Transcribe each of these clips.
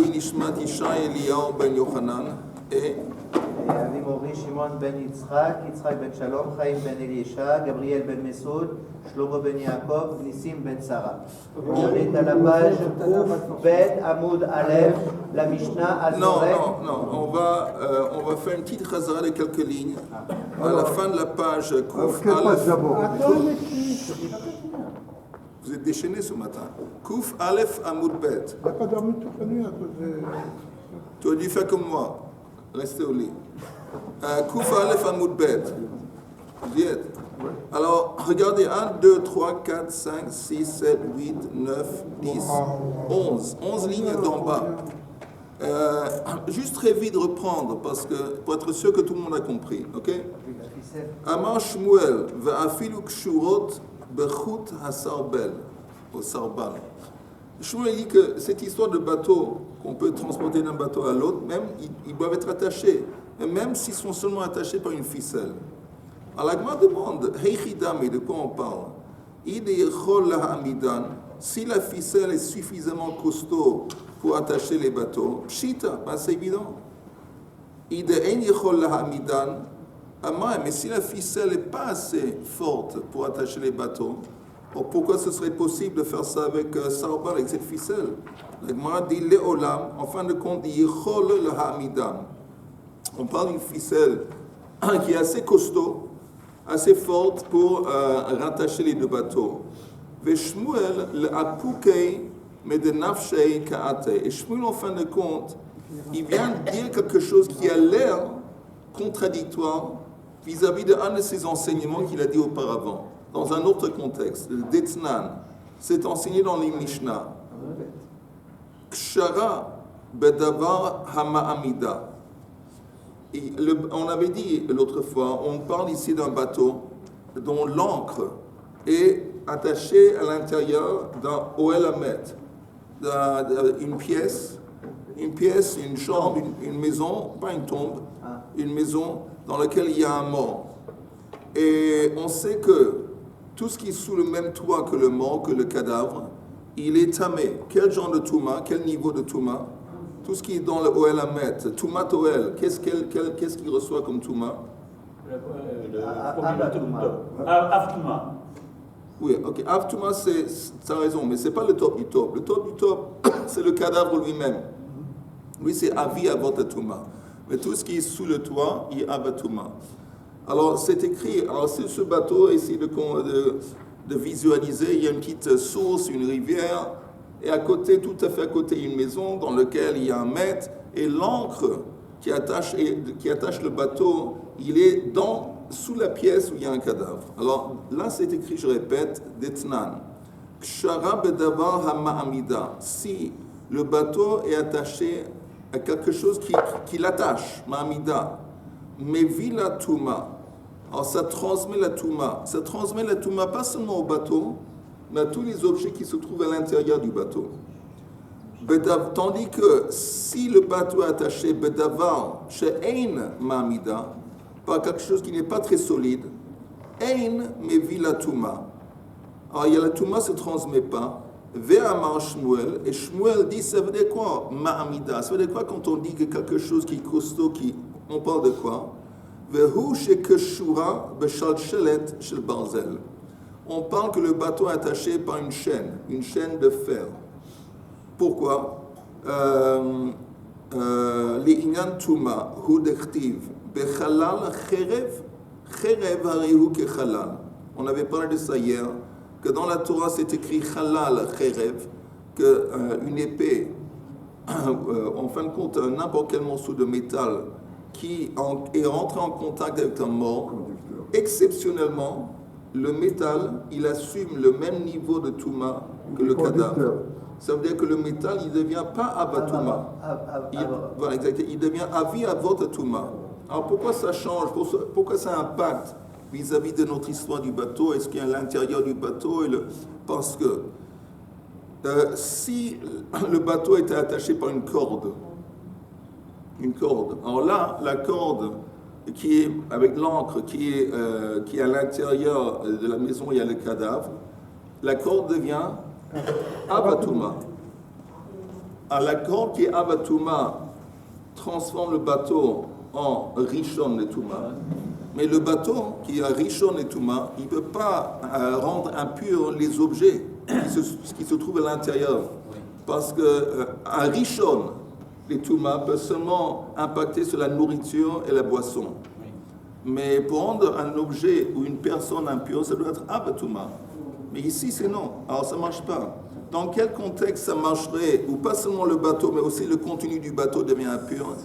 Nishmat Ishaï Eliyahu ben Yochanan et Avi Mori, Shimon ben Yitzhak, Yitzhak ben Shalom, Chaim ben Elisha, Gabriel ben Mesoud, Shlomo ben Yaakov, Nissim ben Sarah. On est à la page Ouf Bet Amoud Aleph, la Mishnah à non, on va faire une petite chazara de quelques lignes. À la fin de la page Kouf Aleph. Vous êtes déchaîné ce matin. Kouf Aleph Amoud Bet. Il n'a pas dormi toute la nuit à cause de... Tu as dû faire comme moi. Restez au lit. Kouf Aleph Amoud Bet. Vous y êtes? Alors, regardez, 1, 2, 3, 4, 5, 6, 7, 8, 9, 10, 11. 11 lignes d'en bas. Juste très vite reprendre, parce que, pour être sûr que tout le monde a compris. Ok? Amar Shmuel, Ve'afilu kshurot bechut hasarbel, au sarbal. Shmuel dit que cette histoire de bateau, qu'on peut transporter d'un bateau à l'autre, même, ils doivent être attachés. Et même s'ils sont seulement attachés par une ficelle. Alors la Gemara demande, Heichidami, de quoi on parle? Si la ficelle est suffisamment costaud pour attacher les bateaux, pshita, ben c'est évident. Mais si la ficelle n'est pas assez forte pour attacher les bateaux, pourquoi ce serait possible de faire ça avec Sarbal, avec cette ficelle? La Gemara dit Leolam, en fin de compte, Yichol Hamidan. On parle d'une ficelle qui est assez costaud, assez forte pour rattacher les deux bateaux. Et Shmuel, en fin de compte, il vient dire quelque chose qui a l'air contradictoire vis-à-vis d'un de ses enseignements qu'il a dit auparavant, dans un autre contexte. Le Detznan, c'est enseigné dans les Mishnah. Kshara bedavar hama'amida. On avait dit l'autre fois, on parle ici d'un bateau dont l'ancre est attachée à l'intérieur d'un Oel Hamet, une pièce, une chambre, une maison, pas une tombe, une maison dans laquelle il y a un mort. Et on sait que tout ce qui est sous le même toit que le mort, que le cadavre, il est tamé. Quel genre de touma, quel niveau de touma? Tout ce qui est dans le Oel Hamet, Toumat Oel, qu'est-ce qu'il reçoit comme Touma? Avtouma. Oui, ok. Avtouma, t'as raison, mais c'est pas le top du top. Le top du top, c'est le cadavre lui-même. Lui, c'est Avi Avot Touma. Mais tout ce qui est sous le toit, il y a Avatouma. Alors, c'est écrit, alors c'est ce bateau, essayez de visualiser, il y a une petite source, une rivière, et à côté, tout à fait à côté, une maison dans laquelle il y a un maître, et l'ancre qui attache le bateau, il est sous la pièce où il y a un cadavre. Alors là, c'est écrit, je répète, Detnan. Kshara bedavar hama'amida. Si le bateau est attaché à quelque chose qui l'attache, ma'amida, mais vila touma. Alors ça transmet la touma. Ça transmet la touma pas seulement au bateau, mais à tous les objets qui se trouvent à l'intérieur du bateau. Tandis que si le bateau est attaché bedavar she'ein ma'amida, par quelque chose qui n'est pas très solide, ein mevi la touma. Alors il y a la touma ne se transmet pas. Ve'amar Shmuel, et Shmuel dit, ça veut dire quoi ma'amida? Ça veut dire quoi quand on dit que quelque chose qui est costaud, on parle de quoi? Ve'hu shekeshura b'shalshelet shel barzel. On parle que le bateau est attaché par une chaîne de fer. Pourquoi? Li'inyan tuma hu dechtiv bechalal cherev harihu kechalal. On avait parlé de ça hier, que dans la Torah c'est écrit chalal cherev, qu'une épée, en fin de compte, n'importe quel morceau de métal qui est rentré en contact avec un mort, exceptionnellement, le métal, il assume le même niveau de touma que le cadavre. Ça veut dire que le métal, il ne devient pas avatuma. Voilà, exactement. Il devient avi avot touma. Alors pourquoi ça change? Pourquoi ça impacte vis-à-vis de notre histoire du bateau? Est-ce qu'il y a à l'intérieur du bateau? Parce que si le bateau était attaché par une corde, alors là, la corde qui est avec l'encre qui est à l'intérieur de la maison, il y a le cadavre, la corde devient avatuma. à la corde qui est Avatouma transforme le bateau en Rishon et Touma, mais le bateau qui est Rishon et Touma, il ne peut pas rendre impurs les objets qui se trouvent à l'intérieur. Parce qu'un Rishon et Touma peut seulement impacter sur la nourriture et la boisson. Mais pour rendre un objet ou une personne impure, ça doit être Avatouma. Mais ici, c'est non. Alors ça ne marche pas. Dans quel contexte ça marcherait, où pas seulement le bateau, mais aussi le contenu du bateau devient impur?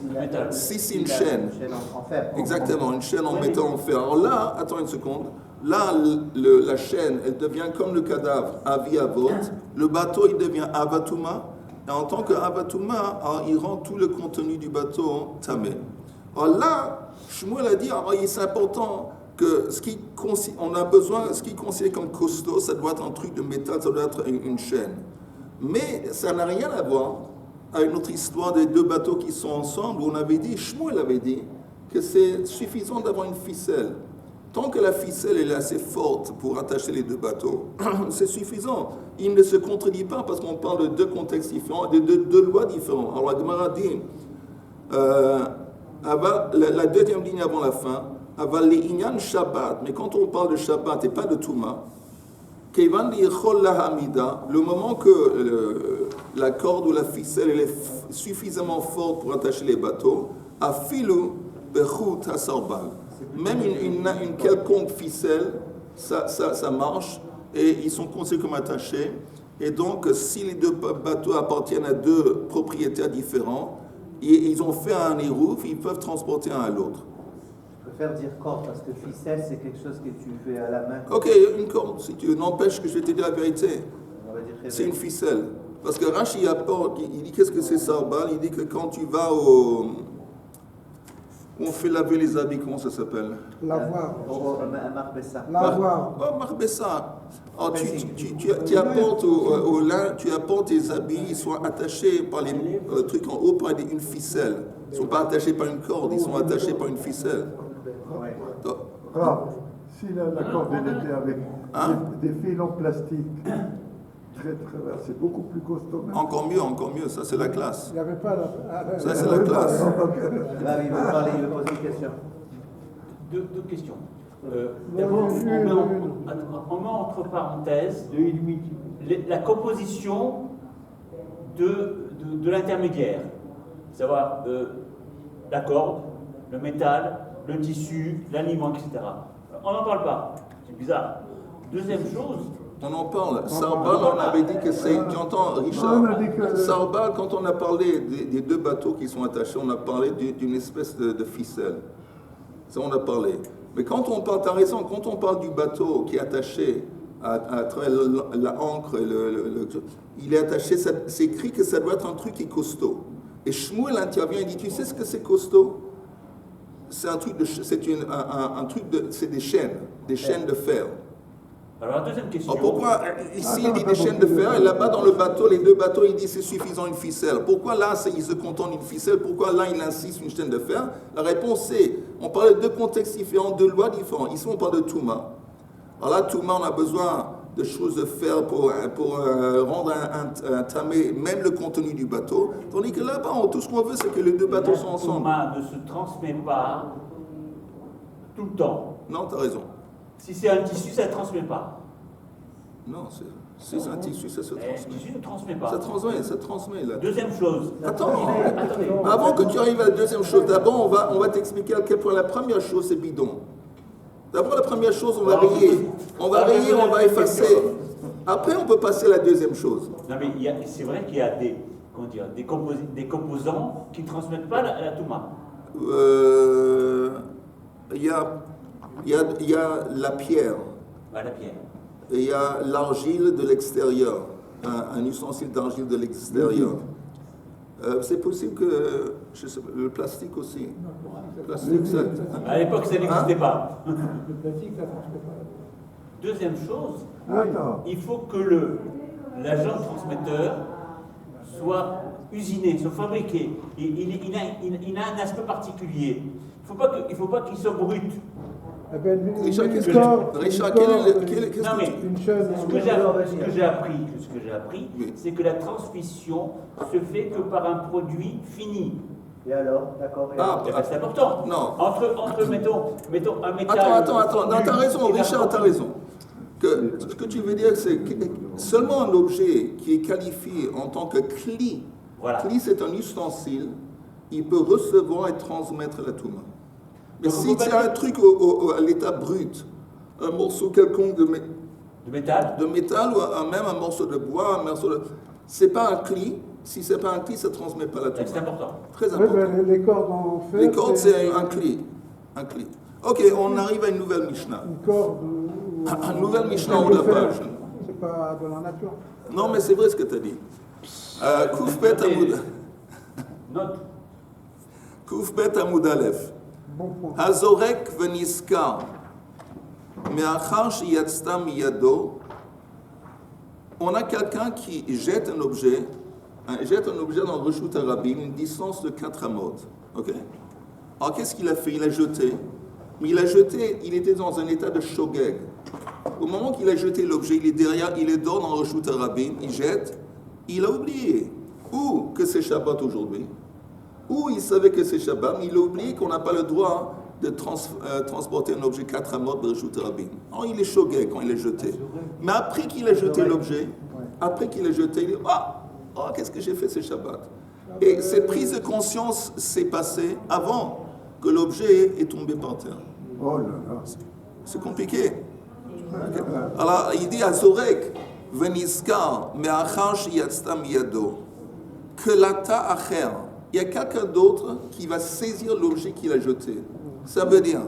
Si c'est une chaîne. En fer. Exactement, une chaîne en métal en fer. Alors là, attends une seconde, là, la chaîne, elle devient comme le cadavre, avi avot. Le bateau, il devient avatouma. Et en tant qu'avatouma, il rend tout le contenu du bateau tamé. Alors là, Shmuel a dit, c'est important que ce qui considère comme costaud, ça doit être un truc de métal, ça doit être une chaîne. Mais ça n'a rien à voir avec notre histoire des deux bateaux qui sont ensemble, où on avait dit, Shmuel avait dit, que c'est suffisant d'avoir une ficelle. Tant que la ficelle est assez forte pour attacher les deux bateaux, c'est suffisant. Il ne se contredit pas parce qu'on parle de deux contextes différents, de deux lois différentes. Alors la Gemara dit, la deuxième ligne avant la fin, Aval Inyan Shabbat, mais quand on parle de Shabbat et pas de Touma, Kevan Lichol Lahamida, le moment que la corde ou la ficelle elle est suffisamment forte pour attacher les bateaux, Afilu Bechut Hasarbal. Même une quelconque ficelle, ça marche et ils sont considérés comme attachés. Et donc, si les deux bateaux appartiennent à deux propriétaires différents, et ils ont fait un érouf, ils peuvent transporter un à l'autre. Je préfère dire corde parce que ficelle c'est quelque chose que tu fais à la main. Ok, une corde, si tu n'empêches que je vais te dire la vérité. C'est une ficelle. Parce que Rashi apporte, il dit qu'est-ce que c'est Sarbal? Il dit que quand tu vas où on fait laver les habits, comment ça s'appelle? Lavoir. Marbessa. Lavoir. Oh, Marbessa. Alors, tu apportes au lin, tu apportes tes habits, ils sont attachés par les trucs en haut par une ficelle. Ils ne sont pas attachés par une corde, ils sont attachés par une ficelle. Alors, si la corde elle était avec des fils en plastique, c'est beaucoup plus costaud. Même. Encore mieux, ça c'est la classe. Il n'y avait pas Ça c'est la classe. Là, il veut poser une question. Deux questions. D'abord, on met entre parenthèses la composition de l'intermédiaire, savoir la corde, le métal, le tissu, l'aliment, etc. On n'en parle pas, c'est bizarre. Deuxième chose, on en parle. Sarbal, on avait dit que c'est. Tu entends, Richard? Sarbal, quand on a parlé des deux bateaux qui sont attachés, on a parlé d'une espèce de ficelle. Ça, on a parlé. Mais quand on parle, tu as raison, quand on parle du bateau qui est attaché à travers la ancre, il est attaché, c'est écrit que ça doit être un truc qui est costaud. Et Shmuel intervient et dit, tu sais ce que c'est costaud? C'est un truc c'est des chaînes de fer. alors la deuxième question. Alors pourquoi ici il dit des chaînes de fer et là-bas dans le bateau, les deux bateaux, il dit c'est suffisant une ficelle. Pourquoi là il se contente d'une ficelle? Pourquoi là il insiste une chaîne de fer? La réponse c'est, on parle de deux contextes différents, deux lois différentes. Ici on parle de Touma. Alors là Touma on a besoin de choses de fer pour rendre un tamé, même le contenu du bateau. Tandis que là-bas tout ce qu'on veut c'est que les deux bateaux sont ensemble. Touma ne se transmet pas tout le temps. Non, tu as raison. Si c'est un tissu, ça ne transmet pas. Non, c'est un tissu, ça se transmet. Le tissu ne transmet pas. Ça transmet là. Deuxième chose. Attends, Attendez. avant que tu arrives à la deuxième chose, d'abord on va t'expliquer à quel point la première chose c'est bidon. D'abord la première chose, on va rayer, on va effacer. Après on peut passer à la deuxième chose. Non mais c'est vrai qu'il y a des composants qui ne transmettent pas la Touma. Il y a la pierre. La pierre. Et il y a l'argile de l'extérieur, un ustensile d'argile de l'extérieur. C'est possible que le plastique aussi. Plastique, ça, À l'époque, ça n'existait pas. Le plastique, ça ne transmet pas. Deuxième chose, Attends. il faut que l'agent transmetteur soit usiné, soit fabriqué. Il a un aspect particulier. Il ne faut pas qu'il soit brut. Eh ben, Richard, une qu'est-ce que corde, Richard, une quel est corde, le- quel est- qu'est-ce Non, que mais tu- une chaîne. ce que j'ai appris, Oui. c'est que la transmission se fait que par un produit fini. Et alors, d'accord. et Ah, alors Eh ben, c'est important. Non. Entre mettons un métal. Attends. Non, t'as raison, et la Richard, t'as raison. Ce que tu veux dire, c'est que seulement un objet qui est qualifié en tant que cli, Voilà. cli c'est un ustensile, il peut recevoir et transmettre la touma. Mais Donc, si on peut c'est pas un dire- truc à l'état brut, un morceau quelconque De métal. de métal ou même un morceau de bois, un morceau de... C'est pas un cli. Si c'est pas un cli, ça ne transmet pas la C'est touma. important. Très Oui, important. ben, les cordes en fer. Les cordes, c'est un cli. Un cli. Ok, on arrive à une nouvelle Mishnah. Une corde. Une nouvelle Mishnah en haut de la page. C'est pas de la nature. Non, mais c'est vrai ce que tu as dit. Koufbet Amoud Aleph. Bon point. Hazorek veniskar. Me'achar shiyatzta miyado. On a quelqu'un qui jette un objet dans le Reshut Harabim, une distance de 4 amot. Ok. Alors qu'est-ce qu'il a fait? Il a jeté. Mais il a jeté, il était dans un état de shogeg. Au moment qu'il a jeté l'objet, il est derrière, il est dehors dans le Reshut Harabim, il jette, il a oublié. Ou que c'est Shabbat aujourd'hui, ou il savait que c'est Shabbat, mais il a oublié qu'on n'a pas le droit de transporter un objet 4 amot de Reshut Harabim. Alors il est shogeg quand il est jeté. Mais après qu'il a jeté l'objet, il dit oh, qu'est-ce que j'ai fait, c'est Shabbat. Et cette prise de conscience s'est passée avant que l'objet est tombé par terre. Oh là là. C'est compliqué. Alors il dit à Zorek, Veniskar, Me'achar shiyatzta miyado, que l'ata acher, il y a quelqu'un d'autre qui va saisir l'objet qu'il a jeté. Ça veut dire,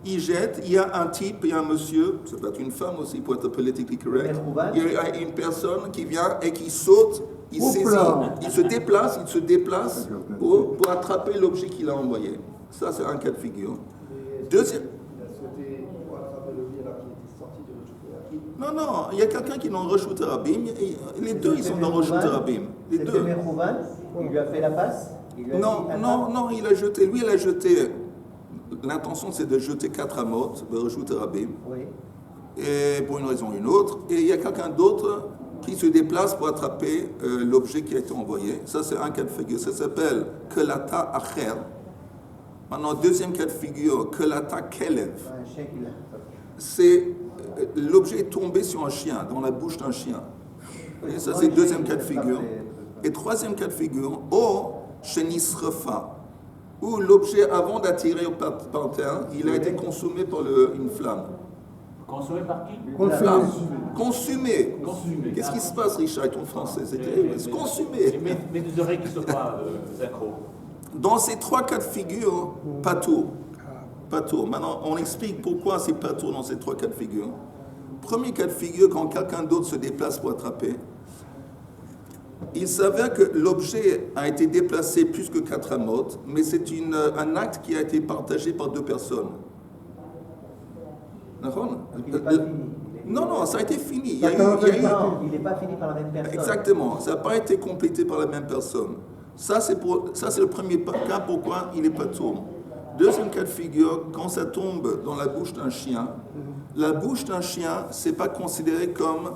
il jette, il y a un type, il y a un monsieur, ça peut être une femme aussi pour être politically correct, il y a une personne qui vient et qui saute, il Oups saisit, là. il se déplace pour attraper l'objet qu'il a envoyé. Ça, c'est un cas de figure. Deuxième. Non, il y a quelqu'un qui est dans le Reshut Harabim, les deux ils sont dans le Reshut Harabim. Les C'était deux. Mechouvan, il lui a fait la passe. Il lui a dit, attrape. Non, il a jeté. Lui, il a jeté. L'intention, c'est de jeter 4 amot de Reshut Harabim, Oui. et pour une raison ou une autre. Et il y a quelqu'un d'autre qui se déplace pour attraper l'objet qui a été envoyé. Ça, c'est un cas de figure. Ça s'appelle Kelata Acher. Maintenant, deuxième cas de figure, Kelata Kelev. Un chien qui l'a. C'est l'objet est tombé sur un chien, dans la bouche d'un chien. Et ça, c'est le deuxième cas de figure. Et troisième cas de figure, O Shenisrefa, où l'objet, avant d'attirer par terre, il a été consumé par une flamme. Consommé par qui? Une flamme. Consumé. Consumé. Qu'est-ce qui se passe, Richard, avec ton français? C'est terrible. C'est consumé. Mes deux oreilles qui ne sont pas synchro. Dans ces trois cas de figure, pas tout. Pas tout. Maintenant, on explique pourquoi c'est pas tout dans ces trois cas de figure. Premier cas de figure, quand quelqu'un d'autre se déplace pour attraper, il s'avère que l'objet a été déplacé plus que 4 amot, mais c'est un acte qui a été partagé par 2 personnes. D'accord? Il n'est pas fini. Non, ça a été fini. Il y Non, a eu- il n'est pas fini par la même personne. Exactement, ça n'a pas été complété par la même personne. Ça, c'est le premier cas pourquoi il n'est pas tourné. Deuxième cas de figure, quand ça tombe dans la bouche d'un chien, la bouche d'un chien, c'est pas considéré comme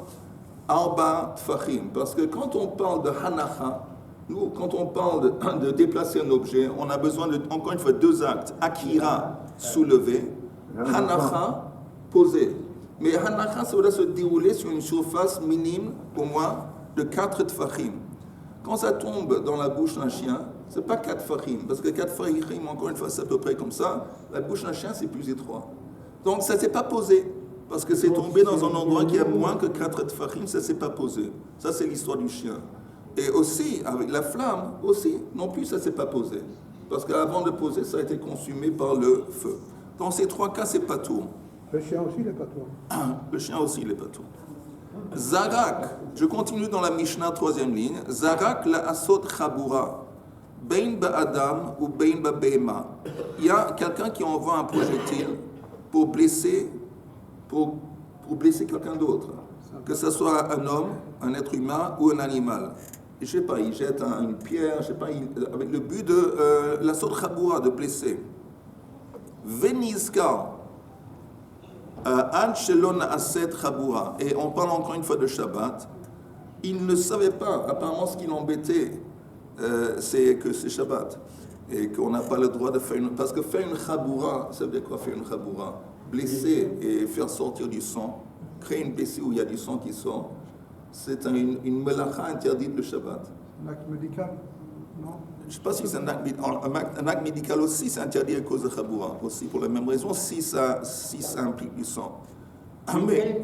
arba tfachim, parce que quand on parle de hanacha, nous, quand on parle de déplacer un objet, on a besoin de, encore une fois, 2 actes. Akira, soulever, hanacha, poser. Mais hanacha, ça doit se dérouler sur une surface minime, au moins, de 4 tfachim. Quand ça tombe dans la bouche d'un chien, c'est pas 4 fachim, parce que 4 fachim, encore une fois, c'est à peu près comme ça. La bouche d'un chien, c'est plus étroit. Donc ça ne s'est pas posé, parce que c'est tombé dans un endroit qui a moins que 4 fachim, ça ne s'est pas posé. Ça, c'est l'histoire du chien. Et aussi, avec la flamme, aussi, non plus, ça ne s'est pas posé. Parce qu'avant de poser, ça a été consumé par le feu. Dans ces 3 cas, c'est pas tout. Le chien aussi, il n'est pas toi. Le chien aussi, il n'est pas tout. Zarak, je continue dans la Mishnah, 3e ligne. Zarak la asot chabura, bein ba'adam ou bein ba'behema. Il y a quelqu'un qui envoie un projectile pour blesser quelqu'un d'autre. Que ce soit un homme, un être humain ou un animal. Je ne sais pas, il jette une pierre, je sais pas, avec le but de la asot chabura, de blesser. Venizka, Ad shelo na'aset chabura. Et on parle encore une fois de Shabbat. Il ne savait pas, apparemment ce qui l'embêtait, c'est que c'est Shabbat. Et qu'on n'a pas le droit de faire une... Parce que faire une chabura, ça veut dire quoi faire une chabura? Blesser et faire sortir du sang, créer une blessure où il y a du sang qui sort, c'est une melacha interdite le Shabbat. Un acte médical? Non? Je ne sais pas si c'est un acte médical aussi, c'est interdit à cause de chabura, aussi pour la même raison, si ça implique du sang. Mais...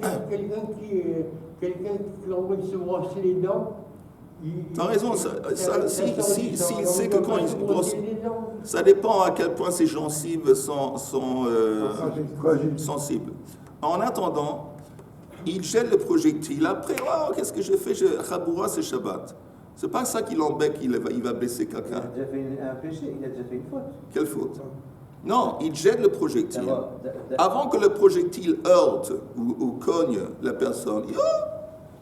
Quelqu'un qui l'envoie de se brosser les dents. T'as raison, s'il sait que quand il brosse, ça dépend à quel point ses gencives sont sensibles. En attendant, il jette le projectile. Après, oh, qu'est-ce que j'ai fait? Chaboura, c'est Shabbat. C'est pas ça qui l'embête, il va blesser quelqu'un. Il a déjà fait un péché, il a déjà fait une faute. Quelle faute? Non, il jette le projectile. Avant que le projectile heurte ou cogne la personne, il dit, oh,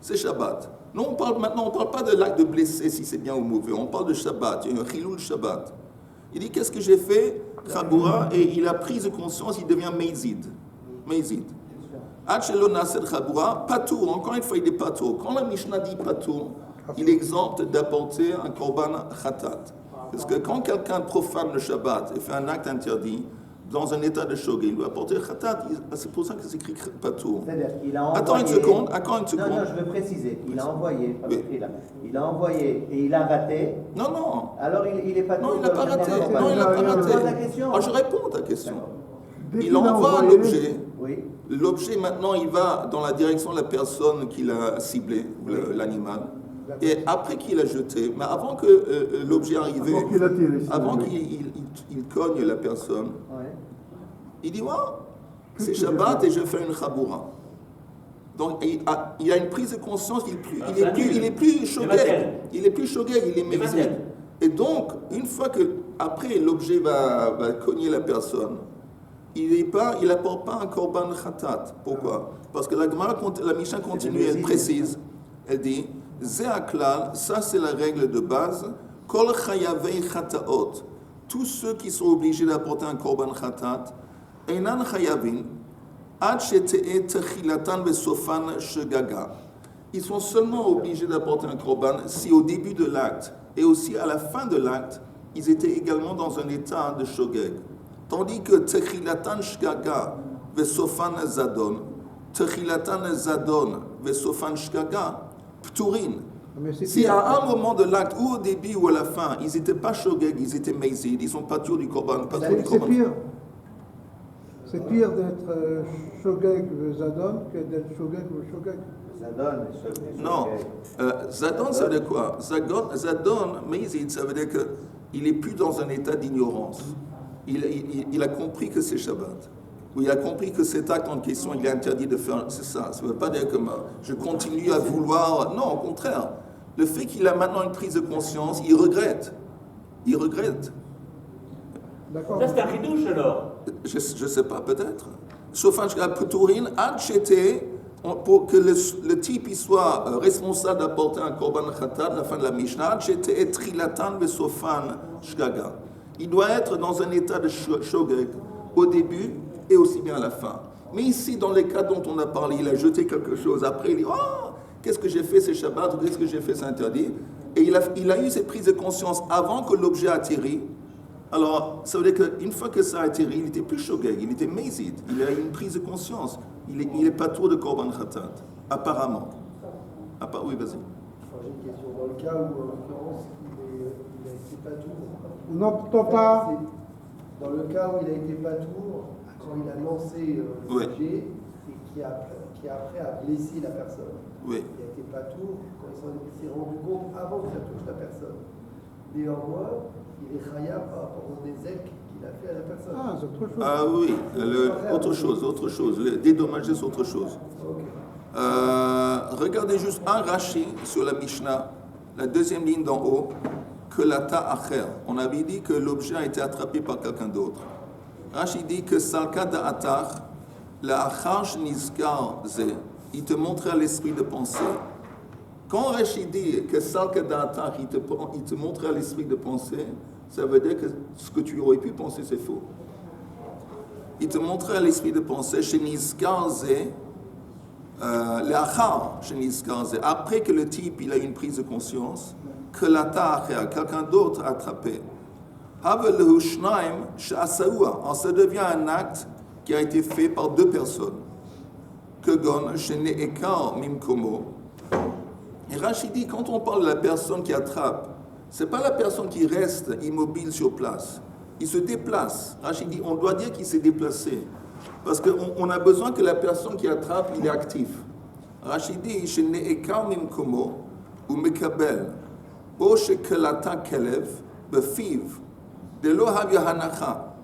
c'est Shabbat. Non, on parle pas de l'acte de blesser si c'est bien ou mauvais. On parle de Shabbat, il y a un chiloul Shabbat. Il dit, qu'est-ce que j'ai fait? Chaboura, et il a pris de conscience, il devient Meizid. Ad shelo na'aset chabura, patour, encore une fois il est patour. Quand la Mishnah dit patour, il est exempt d'apporter un korban khatat. Parce que quand quelqu'un profane le Shabbat et fait un acte interdit, dans un état de shogeg, il doit apporter khatat, c'est pour ça que c'est écrit patour. C'est-à-dire qu'il a envoyé... Attends une seconde. Non, je veux préciser. Il a envoyé, il a envoyé et il a raté. Non. Alors il est pas... Non, il n'a pas raté. Je réponds à ta question. Dès Il envoie l'objet. Oui. L'objet, maintenant, il va dans la direction de la personne qu'il a ciblée, l'animal. Et après qu'il a jeté, mais avant que l'objet arrive, avant qu'il cogne la personne, il dit, c'est Shabbat et je fais une chaboura. Donc il a une prise de conscience, il est plus shogeg, il est meizid. Et donc, une fois que après l'objet va cogner la personne, il n'apporte pas un korban khatat. Pourquoi? Parce que la Mishnah continue, elle précise, elle dit, Zéaklal, ça c'est la règle de base, kol chayavei khataot, tous ceux qui sont obligés d'apporter un korban khatat, einan chayavin, ad shete'e techilatan besofan shegaga. Ils sont seulement obligés d'apporter un korban si au début de l'acte et aussi à la fin de l'acte, ils étaient également dans un état de shogeg. Tandis que techilatan shgaga vesofan zadon, techilatan zadon vesofan shgaga, pturin. Si à un moment de l'acte, ou au début ou à la fin, ils n'étaient pas shogeg, ils étaient meizid, ils sont pas tour du korban. C'est pire. C'est pire d'être shogeg zadon que d'être shogeg ou shogeg. Zadon, non, zadon, ça veut dire quoi? Zadon, meizid, ça veut dire qu'il n'est plus dans un état d'ignorance. Il a compris que c'est Shabbat. Ou il a compris que cet acte en question, il est interdit de faire. C'est ça. Ça ne veut pas dire que je continue à vouloir. Non, au contraire. Le fait qu'il a maintenant une prise de conscience, il regrette. D'accord. Ça, c'est un ridouche alors. Je ne sais pas, peut-être. Sauf un Pturin, Adcheté, pour que le type il soit responsable d'apporter un korban khatat à la fin de la Mishnah, Adcheté et trilatan besofan shgaga. Il doit être dans un état de shogeg au début et aussi bien à la fin. Mais ici, dans les cas dont on a parlé, il a jeté quelque chose. Après, il dit, qu'est-ce que j'ai fait, c'est Shabbat, ou qu'est-ce que j'ai fait, c'est interdit. Et il a eu cette prise de conscience avant que l'objet atterrit. Alors, ça veut dire qu'une fois que ça a atterri, il n'était plus shogeg, il était meizid. Il a eu une prise de conscience. Il est pas tour de korban khatat, apparemment. Oui, vas-y. J'ai une question. Dans le cas où, en l'occurrence, il a été pas tour. Non, pas. Dans le cas où il a été pas tour, quand il a lancé l'objet et qui après a blessé la personne. Oui. Il a été pas tour quand il s'est rendu compte avant que ça touche la personne. Néanmoins, il est khayab par rapport au dézek qu'il a fait à la personne. Ah, c'est autre chose. Ah oui, autre chose. Le dédommager, c'est autre chose. Okay. Regardez juste un Rashi sur la Mishnah, la deuxième ligne d'en haut, que lata acher. On avait dit que l'objet a été attrapé par quelqu'un d'autre. Rashi dit que salka da'atach, la achar nizkar ze, il te montrait l'esprit de pensée. Quand Rashi dit que salka da'atach, il te montrait l'esprit de pensée, ça veut dire que ce que tu aurais pu penser, c'est faux. il te montrait l'esprit de pensée chez Nizkarze, après que le type il a une prise de conscience, que quelqu'un d'autre a attrapé. Ça devient un acte qui a été fait par deux personnes. Et Rachid dit, quand on parle de la personne qui attrape, ce n'est pas la personne qui reste immobile sur place. Il se déplace. Rachid dit, on doit dire qu'il s'est déplacé. Parce qu'on a besoin que la personne qui attrape, il est actif. Rachid dit, ou mekabel, ou shekelata kelev, befiv, de lo havya hanacha,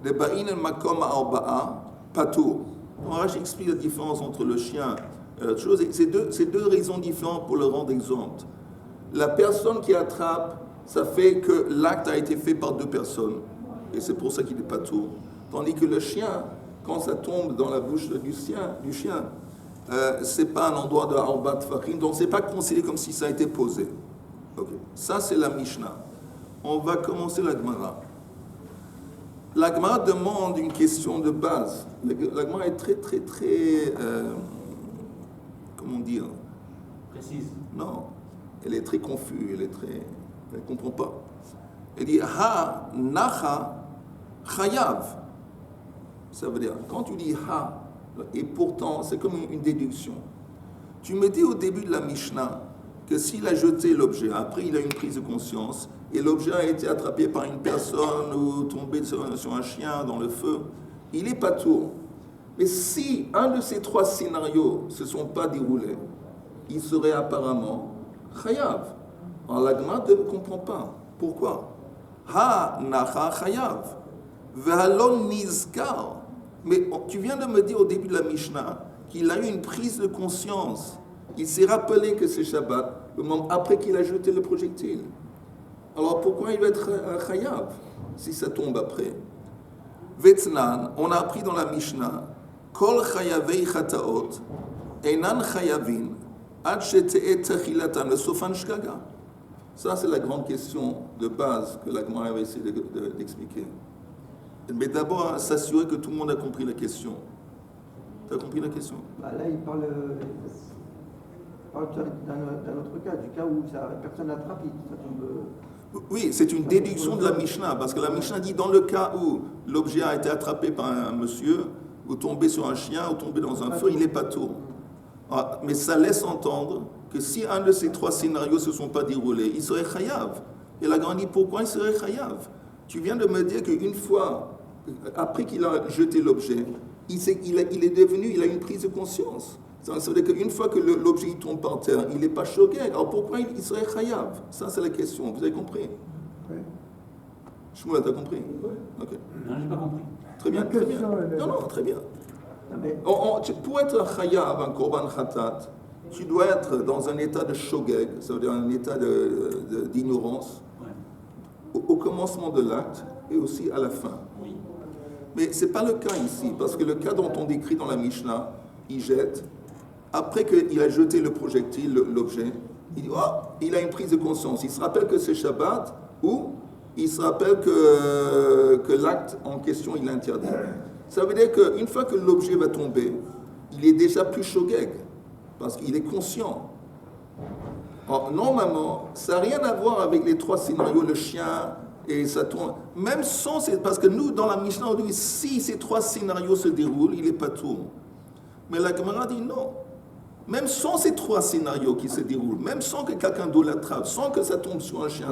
de ba'in el makom arba'a, patur. Rachid explique la différence entre le chien et l'autre chose. C'est deux raisons différentes pour le rendre exempt. La personne qui attrape, ça fait que l'acte a été fait par deux personnes. Et c'est pour ça qu'il n'est pas tout. Tandis que le chien, quand ça tombe dans la bouche du chien, c'est pas un endroit de Arbat Farim, donc c'est pas considéré comme si ça a été posé. Okay. Ça, c'est la Mishnah. On va commencer la Gemara. La Gemara demande une question de base. La Gemara est très, comment dire? Précise. Non, elle est très confuse, elle ne comprend pas. Elle dit ha nacha chayav. Ça veut dire, quand tu dis ha, et pourtant, c'est comme une déduction. Tu me dis au début de la Mishnah que s'il a jeté l'objet, après il a une prise de conscience, et l'objet a été attrapé par une personne ou tombé sur un chien dans le feu, il est patour. Mais si un de ces trois scénarios ne se sont pas déroulés, il serait apparemment chayav. Alors la Gemara ne comprend pas. Pourquoi? Ha nacha chayav. Ve'halon nizkar. Mais tu viens de me dire au début de la Mishnah qu'il a eu une prise de conscience. Il s'est rappelé que c'est Shabbat, le moment après qu'il a jeté le projectile. Alors pourquoi il va être chayav si ça tombe après? Vetznan, on a appris dans la Mishnah, Kol chayavei chataot, einan chayavin, ad shete'et techilatan, le sofan shkaga. Ça, c'est la grande question de base que la Gemara va essayer d'expliquer. Mais d'abord, s'assurer que tout le monde a compris la question. Tu as compris la question? Là, il parle d'un autre cas, du cas où personne n'attrape, ça tombe. Oui, c'est une déduction de la Mishnah, parce que la Mishnah dit dans le cas où l'objet a été attrapé par un monsieur, ou tombé sur un chien, ou tombé dans un feu, il n'est pas tour. Mais ça laisse entendre que si un de ces trois scénarios ne se sont pas déroulés, il serait chayav. Et la grande dit pourquoi il serait chayav? Tu viens de me dire qu'une fois, après qu'il a jeté l'objet, il a une prise de conscience. Ça veut dire qu'une fois que l'objet tombe par terre, il n'est pas choqué. Alors pourquoi il serait chayav? Ça, c'est la question. Vous avez compris? Oui. Shmuel, t'as compris? Oui. Ok. Non, je n'ai pas compris. Très bien, très bien. Non, très bien. Pour être un chayav, un korban khatat, tu dois être dans un état de shogeg, ça veut dire un état d'ignorance, au commencement de l'acte et aussi à la fin. Oui. Mais ce n'est pas le cas ici, parce que le cas dont on décrit dans la Mishnah, il jette, après qu'il a jeté le projectile, l'objet, il dit, oh, il a une prise de conscience. Il se rappelle que c'est Shabbat, ou il se rappelle que l'acte en question, il est interdit. Ça veut dire qu'une fois que l'objet va tomber, il est déjà plus shogeg, parce qu'il est conscient. Alors, normalement, ça n'a rien à voir avec les trois scénarios, le chien, et ça tourne. Même sans, parce que nous, dans la Mishnah, on dit, si ces trois scénarios se déroulent, il n'est pas tour. Mais la Gemara dit non. Même sans ces trois scénarios qui se déroulent, même sans que quelqu'un d'autre l'attrape, sans que ça tombe sur un chien,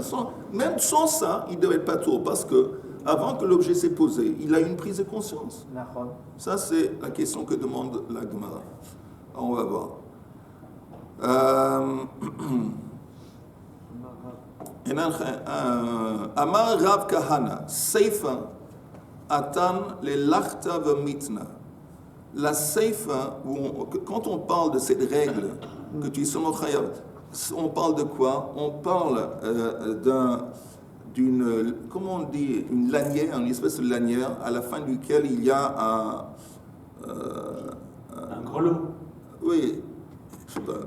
même sans ça, il ne devait pas tour, parce que avant que l'objet s'est posé, il a une prise de conscience. Ça, c'est la question que demande la Gemara. On va voir. Amar Rav Kahana, Seifa, Atan le Lachta Mitna. La Seifa, quand on parle de cette règle, que tu es seulement chayav, on parle de quoi? On parle d'une, comment on dit, une lanière, une espèce de lanière à la fin duquel il y a un grelot. Oui, je sais pas,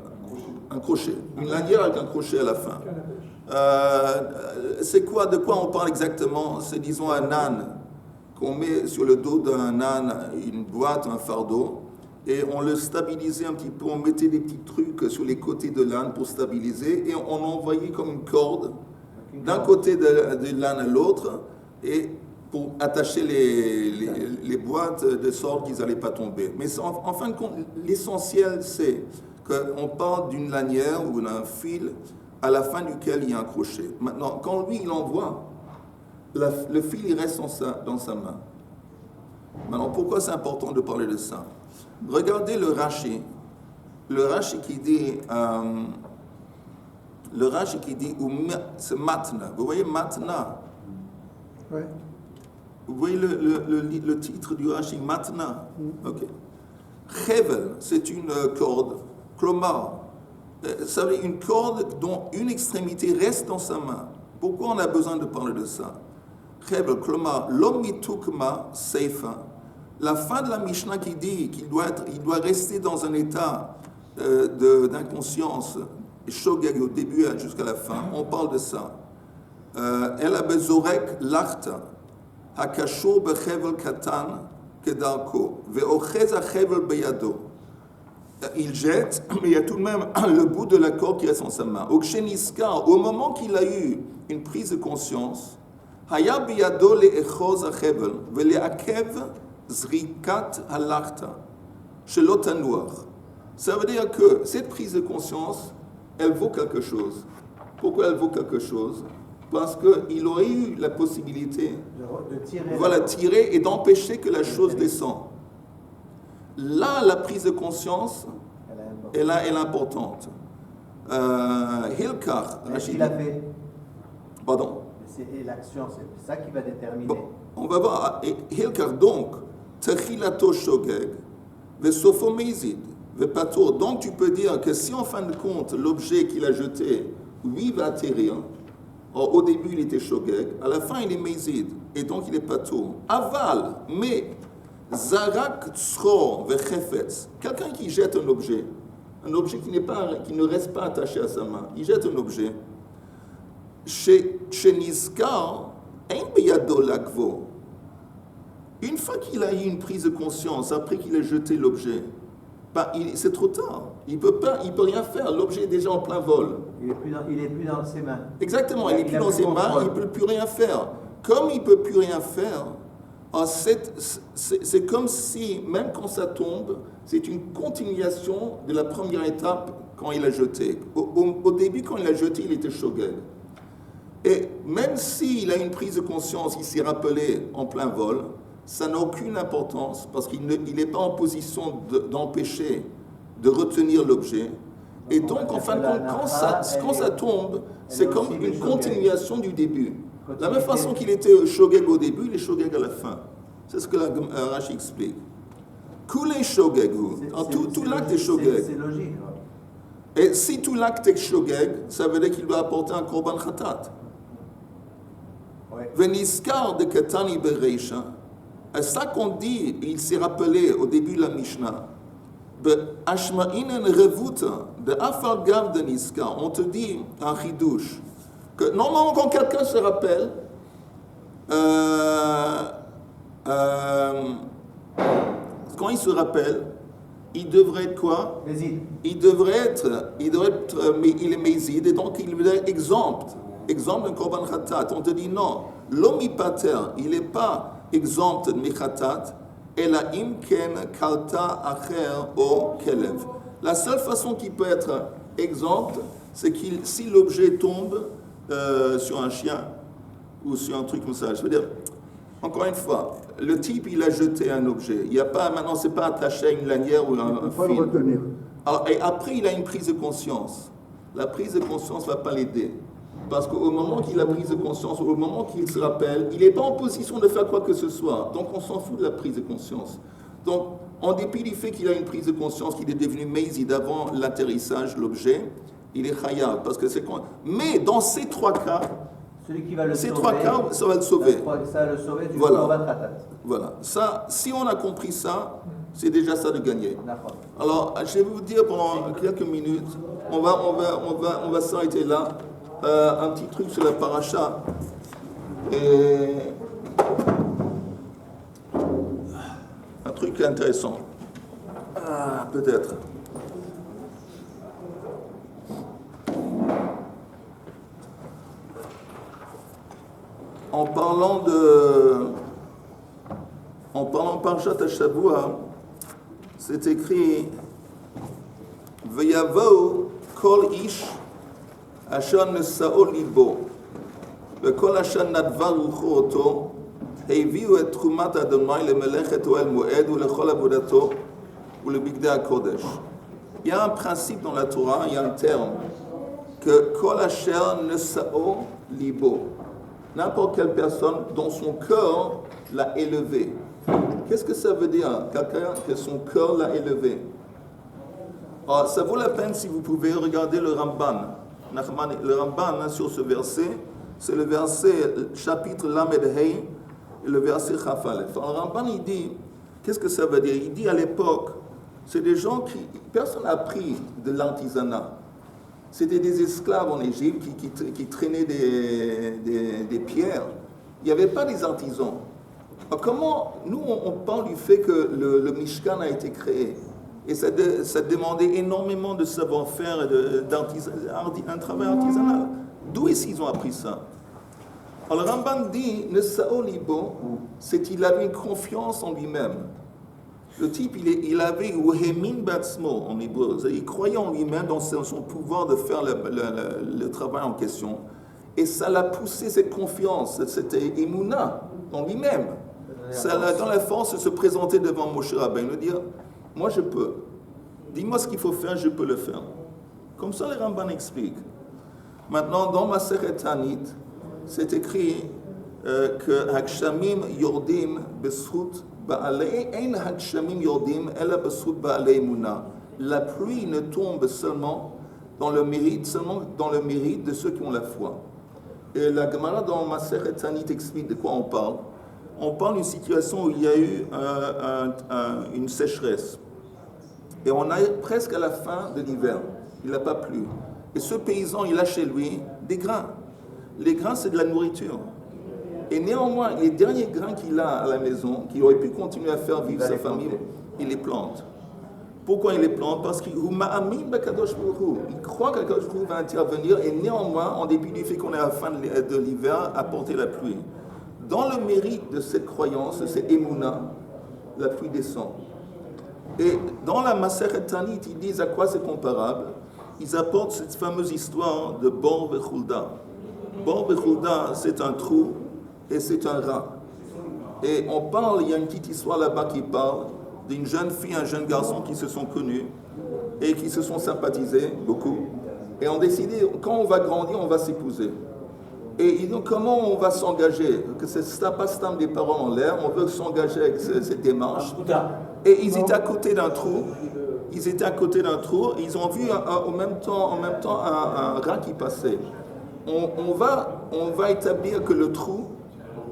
un crochet. Une lanière avec un crochet à la fin. C'est quoi, de quoi on parle exactement? C'est, disons, un âne qu'on met sur le dos d'un âne une boîte, un fardeau, et on le stabilisait un petit peu, on mettait des petits trucs sur les côtés de l'âne pour stabiliser, et on envoyait comme une corde d'un côté de l'âne à l'autre, et pour attacher les boîtes de sorte qu'ils n'allaient pas tomber. Mais en fin de compte, l'essentiel, c'est qu'on parle d'une lanière ou d'un fil à la fin duquel il y a un crochet. Maintenant, quand lui, il envoie, le fil, il reste dans sa main. Maintenant, pourquoi c'est important de parler de ça? Regardez le Rashi. Le Rashi qui dit, c'est matna. Vous voyez matna? Oui. Vous voyez le titre du Rashi, matna? Ok. Chevel, c'est une corde. Klomar, ça veut dire une corde dont une extrémité reste dans sa main. Pourquoi on a besoin de parler de ça? Chevel, Klomar, lomitukma seifa. La fin de la Mishnah qui dit qu'il doit rester dans un état d'inconscience, shogeg au début jusqu'à la fin, on parle de ça. El abezorek lachta, hakashur bechevel katan kedarko, ve'ochez achevel beyado. Il jette, mais il y a tout de même le bout de la corde qui reste en sa main. Au moment qu'il a eu une prise de conscience, haya beyado le'echoz achevel, ve'le'akev zrikat halachta, shelo tanouar. Ça veut dire que cette prise de conscience, elle vaut quelque chose. Pourquoi elle vaut quelque chose? Parce qu'il aurait eu la possibilité de tirer et d'empêcher que la chose descende. Là, la prise de conscience, elle est importante. Hilkar, Qu'est-ce qu'il a fait? Pardon? C'est l'action, c'est ça qui va déterminer. Bon, on va voir. Hilkar, donc, techilato shogeg, vesofo meizid. Donc tu peux dire que si en fin de compte l'objet qu'il a jeté, lui va atterrir, or, au début il était shogeg, à la fin il est meizid, et donc il est patour. Aval, mais zarak tzro vechefetz, quelqu'un qui jette un objet qui ne reste pas attaché à sa main, il jette un objet, chez Nizkar, ein beyado lakvo. Une fois qu'il a eu une prise de conscience, après qu'il a jeté l'objet, c'est trop tard. Il peut rien faire. L'objet est déjà en plein vol. Il est plus dans ses mains. Exactement, il n'est plus dans ses mains, il ne peut plus rien faire. Comme il ne peut plus rien faire, c'est comme si, même quand ça tombe, c'est une continuation de la première étape quand il a jeté. Au début, quand il a jeté, il était shogeg. Et même s'il a une prise de conscience, il s'est rappelé en plein vol, ça n'a aucune importance parce qu'il n'est pas en position d'empêcher, de retenir l'objet. Et donc, en fin de compte, quand ça tombe, c'est comme une continuation du début. De la même façon qu'il était shogeg au début, il est shogeg à la fin. C'est ce que la Rashi explique. Koulé shogeg, tout l'acte est shogeg. C'est logique. Et si tout l'acte est shogeg, ça veut dire qu'il doit apporter un korban khatat. Veniskar de katani bereisha. Et ça qu'on dit, il s'est rappelé au début de la Mishnah, on te dit en chidouche que normalement quand quelqu'un se rappelle, quand il se rappelle, il devrait être quoi? Il est mézid et donc il devrait être exempt d'un korban khatat. On te dit non, l'homme pater, il n'est pas exempt de michatat, et la imken kalta acher o kelev. La seule façon qu'il peut être exempt, c'est si l'objet tombe sur un chien ou sur un truc comme ça. Je veux dire, encore une fois, le type il a jeté un objet. Il y a pas maintenant, c'est pas attaché à une lanière ou un Il faut le fil. retenir. Alors, et après, il a une prise de conscience. La prise de conscience ne va pas l'aider. Parce qu'au moment qu'il a prise de conscience, au moment qu'il se rappelle, il n'est pas en position de faire quoi que ce soit. Donc on s'en fout de la prise de conscience. Donc, en dépit du fait qu'il a une prise de conscience, qu'il est devenu meizid avant l'atterrissage de l'objet, il est chayav. Mais dans ces trois cas, celui qui va le ces sauver, trois cas, ça va le sauver. Ça va le sauver du Voilà. korban khatat. Voilà. Ça, si on a compris ça, c'est déjà ça de gagner. D'accord. Alors, je vais vous dire pendant quelques minutes, on va s'arrêter là. Un petit truc sur la paracha. Et truc intéressant. Ah, peut-être. En parlant Parshat HaShavua, c'est écrit Veyavo kol ish asher nesa'o libo vekol asher nadva rucho oto הביאו את תרומת אדוני למלאכת אוהל מועד ולכל עבודתו ולבגדי הקודש. Il y a un principe dans la Torah, il y a un terme, que kol asher nesa'o libo, n'importe quelle personne dont son cœur l'a élevé. Qu'est-ce que ça veut dire, quelqu'un que son cœur l'a élevé? Alors, ça vaut la peine si vous pouvez regarder le Ramban. Le Ramban, sur ce verset, c'est le verset, chapitre Lamed Hei, et le verset Chafalef. Alors, le Ramban, il dit, qu'est-ce que ça veut dire? Il dit à l'époque, c'est des gens qui, personne n'a appris de l'artisanat. C'était des esclaves en Égypte qui traînaient des pierres. Il n'y avait pas des artisans. Alors comment, nous, on parle du fait que le Mishkan a été créé. Et ça demandait énormément de savoir-faire et un travail artisanal. D'où est-ce qu'ils ont appris ça? Alors le Ramban dit, Nesa'o libo, c'est qu'il avait une confiance en lui-même. Le type, il avait Uhemin Batsmo en hébreu, il croyait en lui-même dans son pouvoir de faire le travail en question. Et ça l'a poussé, cette confiance, cette émouna en lui-même. Ça l'a dans la force de se présenter devant Moshe Rabbeinu, de dire, moi je peux. Dis-moi ce qu'il faut faire, je peux le faire. Comme ça, le Ramban explique. Maintenant, dans Masechet Tanit, c'est écrit que Hakshamim Yordim Besrut Ba'alei Ein Hakshamim Yordim Ela Besrut Ba'alei Muna. La pluie ne tombe seulement dans le mérite de ceux qui ont la foi. Et la Gemara dans Masechet Tanit explique de quoi on parle. On parle d'une situation où il y a eu une sécheresse. Et on est presque à la fin de l'hiver. Il n'a pas plu. Et ce paysan, il a chez lui des grains. Les grains, c'est de la nourriture. Et néanmoins, les derniers grains qu'il a à la maison, qu'il aurait pu continuer à faire vivre sa famille, il les plante. Pourquoi il les plante? Parce qu'il croit que Kadosh Baruch Hu va intervenir et néanmoins, en dépit du fait qu'on est à la fin de l'hiver, apporter la pluie. Dans le mérite de cette croyance, de cette émouna, la pluie descend. Et dans la Masechet Tanit, ils disent à quoi c'est comparable. Ils apportent cette fameuse histoire de Bor Vechulda. Bor Vechulda, c'est un trou et c'est un rat. Et on parle, il y a une petite histoire là-bas qui parle d'une jeune fille, un jeune garçon qui se sont connus et qui se sont sympathisés beaucoup. Et ont décidé, quand on va grandir, on va s'épouser. Et ils disent comment on va s'engager, que c'est pas seulement des paroles en l'air, on veut s'engager avec cette démarche. Et ils étaient à côté d'un trou. Et ils ont vu en même temps un rat qui passait. On va établir que le trou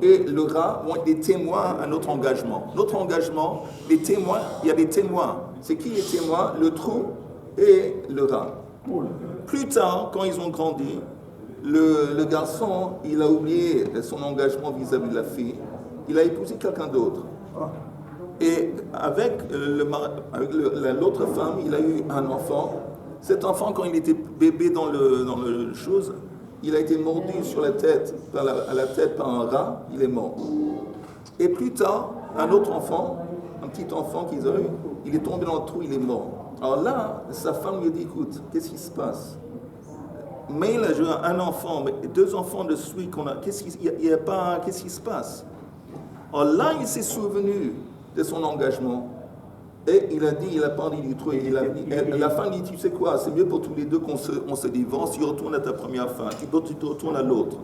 et le rat vont être des témoins à notre engagement. Notre engagement, les témoins, il y a des témoins. C'est qui les témoins? Le trou et le rat. Plus tard, quand ils ont grandi, le garçon, il a oublié son engagement vis-à-vis de la fille. Il a épousé quelqu'un d'autre. Et avec l'autre femme, il a eu un enfant. Cet enfant, quand il était bébé dans le chose, il a été mordu sur la tête, à la tête par un rat, il est mort. Et plus tard, un autre enfant, un petit enfant qu'ils ont eu, il est tombé dans le trou, il est mort. Alors là, sa femme lui a dit, écoute, qu'est-ce qui se passe? Mais il a joué un enfant, mais 2 enfants de suite qu'on a. Qu'est-ce qui se passe? Alors là, il s'est souvenu de son engagement et il a parlé du trou. La femme dit, tu sais quoi, c'est mieux pour tous les deux qu'on se divorce, tu retournes à ta première femme, tu te retournes à l'autre.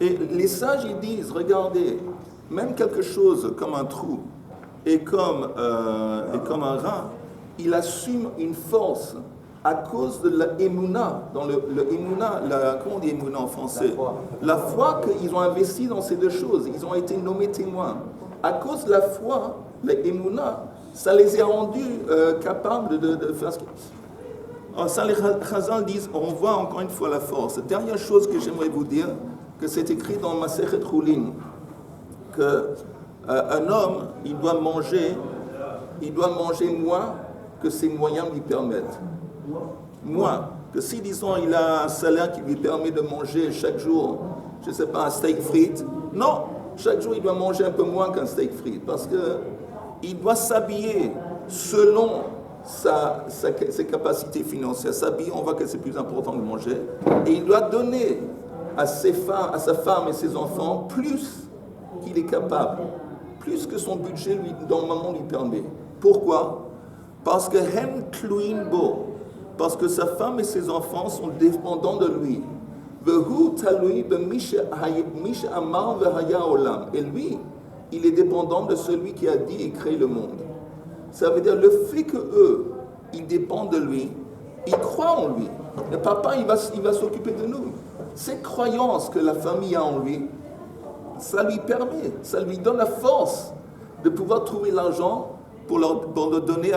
Et les sages, ils disent, regardez, même quelque chose comme un trou et comme un rat, il assume une force à cause de la émouna, dans le émouna, comment on dit émouna en français? La foi qu'ils ont investie dans ces 2 choses, ils ont été nommés témoins. À cause de la foi, la émouna, ça les a rendus capables de faire ce qu'ils... Alors ça, les Chazal disent, on voit encore une fois la force. Dernière chose que j'aimerais vous dire, que c'est écrit dans Masechet Chulin, qu'un homme, il doit manger il doit manger moins que ses moyens lui permettent. Moins. Que si, disons, il a un salaire qui lui permet de manger chaque jour, je ne sais pas, un steak frites, non, chaque jour il doit manger un peu moins qu'un steak frites parce qu'il doit s'habiller selon ses capacités financières. S'habiller, on voit que c'est plus important de manger. Et il doit donner à sa femme et ses enfants plus qu'il est capable, plus que son budget normalement lui permet. Pourquoi? Parce que Hem Tluin Bo, parce que sa femme et ses enfants sont dépendants de lui. Et lui, il est dépendant de celui qui a dit et créé le monde. Ça veut dire le fait qu'eux, ils dépendent de lui, ils croient en lui. Le papa, il va s'occuper de nous. Cette croyance que la famille a en lui, ça lui permet, ça lui donne la force de pouvoir trouver l'argent pour le donner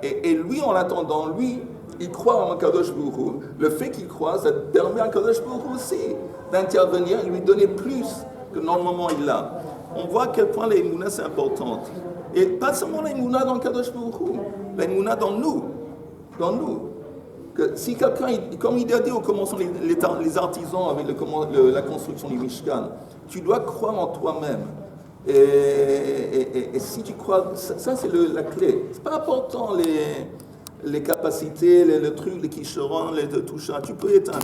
et lui, en l'attendant, lui, il croit en Kadosh Baruch Hu. Le fait qu'il croit, ça permet à Kadosh Baruch Hu aussi d'intervenir et lui donner plus que normalement il a. On voit à quel point l'Emouna c'est importante. Et pas seulement l'Emouna dans Kadosh Baruch Hu, l'Emouna dans nous. Dans nous. Que si quelqu'un, comme il a dit au commencement les artisans avec la construction du Mishkan, tu dois croire en toi-même. Et si tu crois, ça c'est la clé. C'est pas important les capacités, le truc, les quicherons, tout ça. Tu peux être un